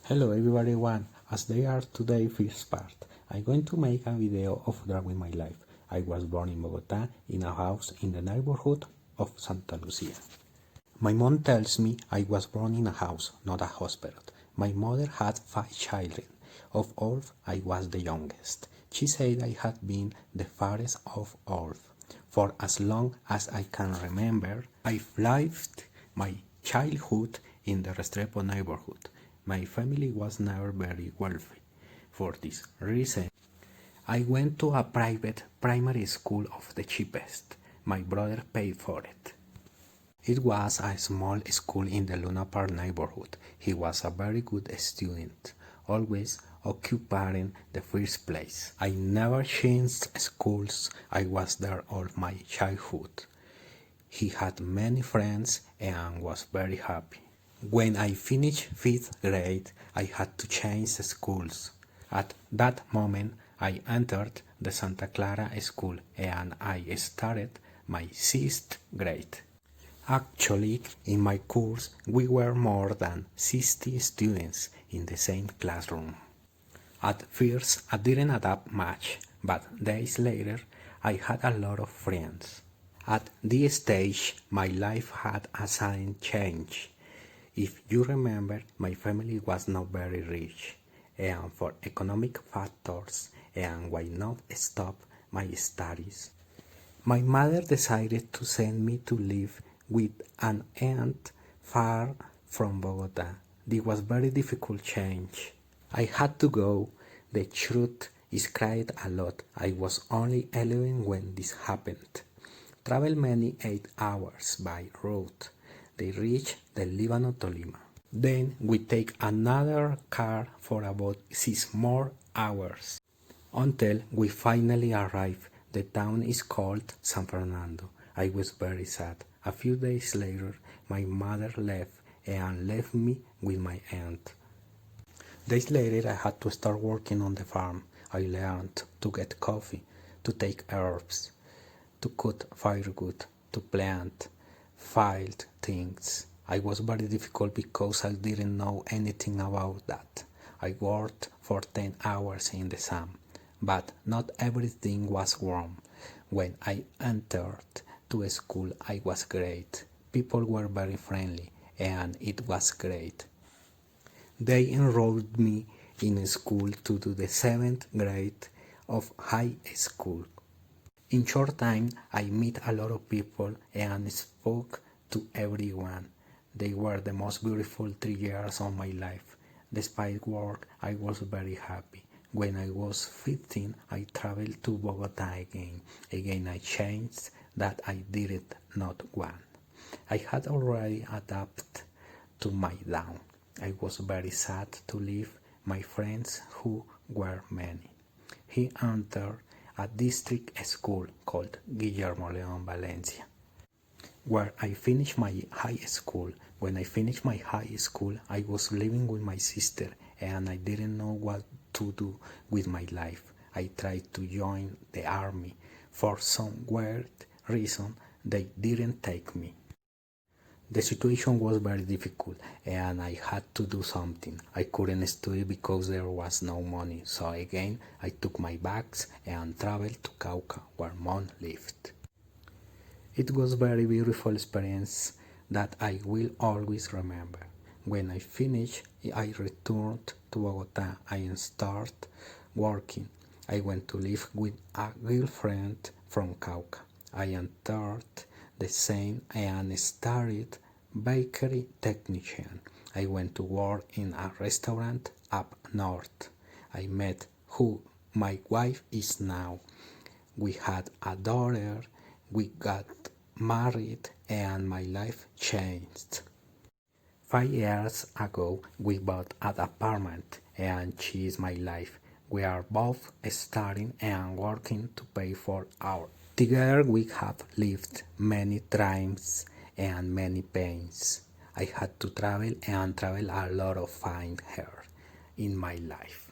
Hello everyone, as they are today first part, I'm going to make a video of drawing my life. I was born in Bogota in a house in the neighborhood of Santa Lucia. My mom tells me I was born in a house, not a hospital. My mother had 5 children. Of all, I was the youngest. She said I had been the fairest of all. For as long as I can remember, I've lived my childhood in the Restrepo neighborhood. My family was never very wealthy. For this reason, I went to a private primary school of the cheapest. My brother paid for it. It was a small school in the Luna Park neighborhood. He was a very good student, always occupying the first place. I never changed schools. I was there all my childhood. He had many friends and was very happy. When I finished 5th grade, I had to change schools. At that moment, I entered the Santa Clara school and I started my 6th grade. Actually, in my course, we were more than 60 students in the same classroom. At first, I didn't adapt much, but days later, I had a lot of friends. At this stage, my life had a sudden change. If you remember, my family was not very rich, and for economic factors, and why not stop my studies. My mother decided to send me to live with an aunt far from Bogota. This was very difficult change. I had to go. The truth is cried a lot. I was only 11 when this happened. Travel many 8 hours by road. They reach the Lebanon Tolima. Then we take another car for about 6 more hours until we finally arrive. The town is called San Fernando. I was very sad. A few days later, my mother left and left me with my aunt. Days later, I had to start working on the farm. I learned to get coffee, to take herbs, to cut firewood, to plant, filed things. I was very difficult because I didn't know anything about that. I worked for 10 hours in the sun, but not everything was warm. When I entered to school, I was great. People were very friendly, and it was great. They enrolled me in school to do the 7th grade of high school. In short time, I met a lot of people and spoke to everyone. They were the most beautiful 3 years of my life. Despite work, I was very happy. When I was 15, I traveled to Bogota again. Again, I changed that I did not want. I had already adapted to my down. I was very sad to leave my friends who were many. He entered a district school called Guillermo León Valencia, where I finished my high school. When I finished my high school, I was living with my sister and I didn't know what to do with my life. I tried to join the army. For some weird reason, they didn't take me. The situation was very difficult and I had to do something. I couldn't study because there was no money, so again I took my bags and traveled to Cauca where mom lived. It was a very beautiful experience that I will always remember. When I finished, I returned to Bogota and started working. I went to live with a girlfriend from Cauca. I entered the same and started bakery technician. I went to work in a restaurant up north. I met who my wife is now. We had a daughter, we got married, and my life changed. 5 years ago, we bought an apartment, and she is my life. We are both studying and working to pay for our. Together we have lived many times and many pains. I had to travel and travel a lot of find her in my life.